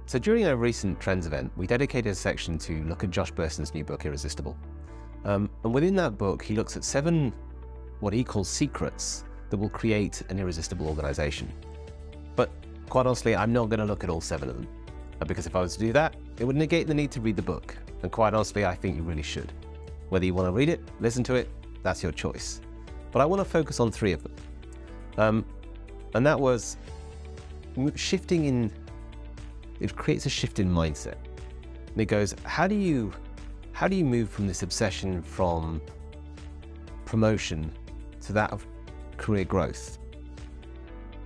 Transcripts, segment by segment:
So during our recent Trends event, we dedicated a section to look at Josh Bersin's new book, Irresistible. And within that book, he looks at 7 what he calls secrets that will create an irresistible organization. But quite honestly, I'm not going to look at all 7 of them, because if I was to do that, it would negate the need to read the book. And quite honestly, I think you really should. Whether you want to read it, listen to it, that's your choice. But I want to focus on 3 of them. And that was shifting in. It creates a shift in mindset. And it goes, how do you move from this obsession from promotion to that of career growth?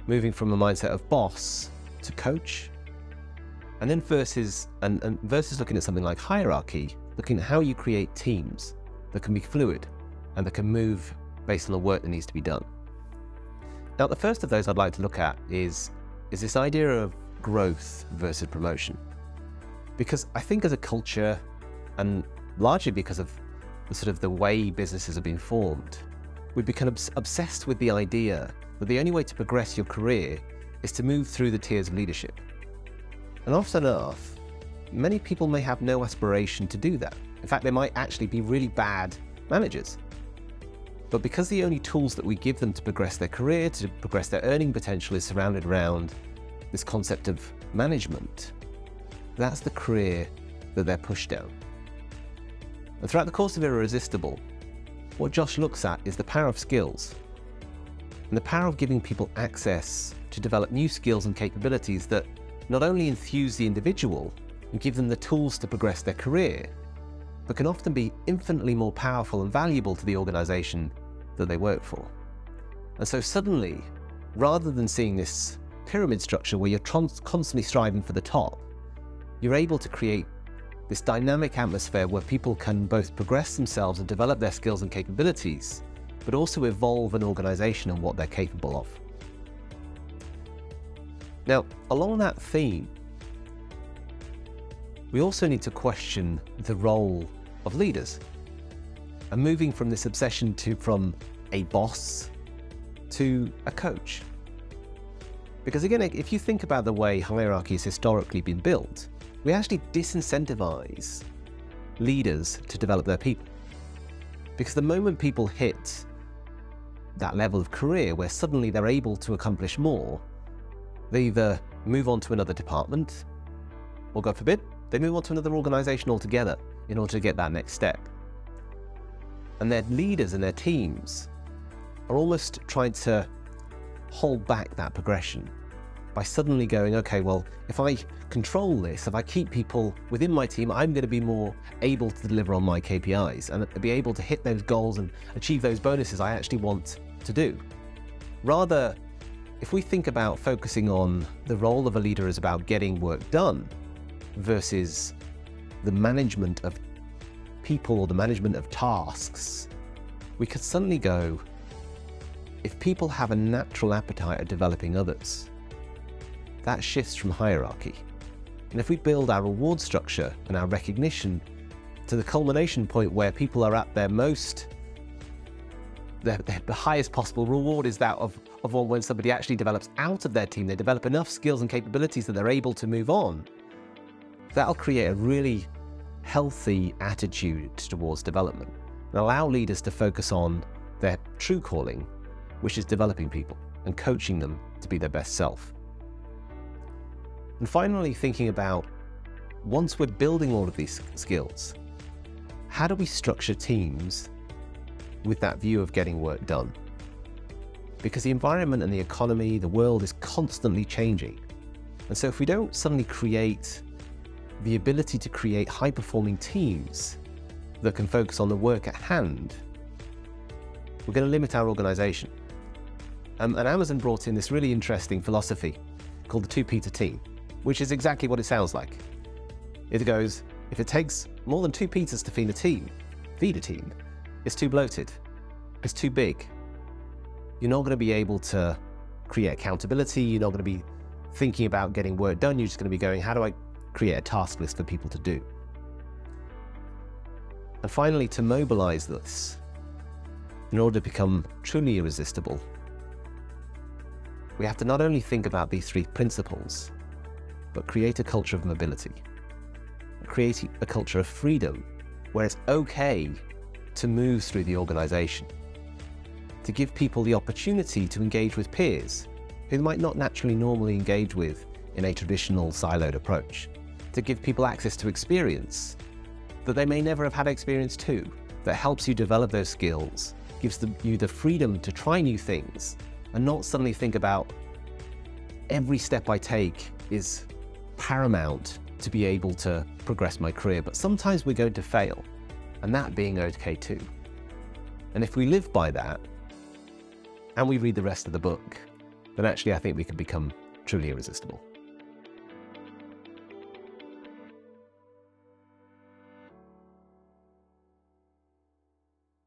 Moving from a mindset of boss to coach, and then versus looking at something like hierarchy, looking at how you create teams that can be fluid and that can move based on the work that needs to be done. Now, the first of those I'd like to look at is this idea of growth versus promotion. Because I think as a culture, and largely because of the way businesses have been formed, we've become obsessed with the idea that the only way to progress your career is to move through the tiers of leadership. And often enough, many people may have no aspiration to do that. In fact, they might actually be really bad managers. But because the only tools that we give them to progress their career, to progress their earning potential, is surrounded around this concept of management, that's the career that they're pushed down. And throughout the course of Irresistible, what Josh looks at is the power of skills and the power of giving people access to develop new skills and capabilities that not only enthuse the individual and give them the tools to progress their career, but can often be infinitely more powerful and valuable to the organization that they work for. And so suddenly, rather than seeing this pyramid structure where you're constantly striving for the top, you're able to create this dynamic atmosphere where people can both progress themselves and develop their skills and capabilities, but also evolve an organization and what they're capable of. Now, along that theme, we also need to question the role of leaders and moving from this obsession from a boss to a coach. Because again, if you think about the way hierarchy has historically been built, we actually disincentivize leaders to develop their people. Because the moment people hit that level of career where suddenly they're able to accomplish more, they either move on to another department, or God forbid, they move on to another organization altogether in order to get that next step. And their leaders and their teams are almost trying to hold back that progression by suddenly going, okay, well, if I control this, if I keep people within my team, I'm going to be more able to deliver on my KPIs and be able to hit those goals and achieve those bonuses I actually want to do. Rather, if we think about focusing on the role of a leader as about getting work done versus the management of people or the management of tasks, we could suddenly go, if people have a natural appetite at developing others, that shifts from hierarchy. And if we build our reward structure and our recognition to the culmination point where people are at their most, the highest possible reward is that of when somebody actually develops out of their team, they develop enough skills and capabilities that they're able to move on, that'll create a really healthy attitude towards development and allow leaders to focus on their true calling, which is developing people and coaching them to be their best self. And finally, thinking about, once we're building all of these skills, how do we structure teams with that view of getting work done? Because the environment and the economy, the world is constantly changing. And so if we don't suddenly create the ability to create high-performing teams that can focus on the work at hand, we're going to limit our organization. And Amazon brought in this really interesting philosophy called the 2 Peter team, which is exactly what it sounds like. It goes, if it takes more than 2 Peters to feed a team, it's too bloated, it's too big. You're not going to be able to create accountability, you're not going to be thinking about getting work done, you're just going to be going, how do I create a task list for people to do? And finally, to mobilize this, in order to become truly irresistible, we have to not only think about these 3 principles, but create a culture of mobility. Create a culture of freedom where it's okay to move through the organization. To give people the opportunity to engage with peers who they might not naturally normally engage with in a traditional siloed approach. To give people access to experience that they may never have had experience to, that helps you develop those skills, gives you the freedom to try new things, and not suddenly think about every step I take is paramount to be able to progress my career, but sometimes we're going to fail, and that being okay too. And if we live by that, and we read the rest of the book, then actually I think we can become truly irresistible.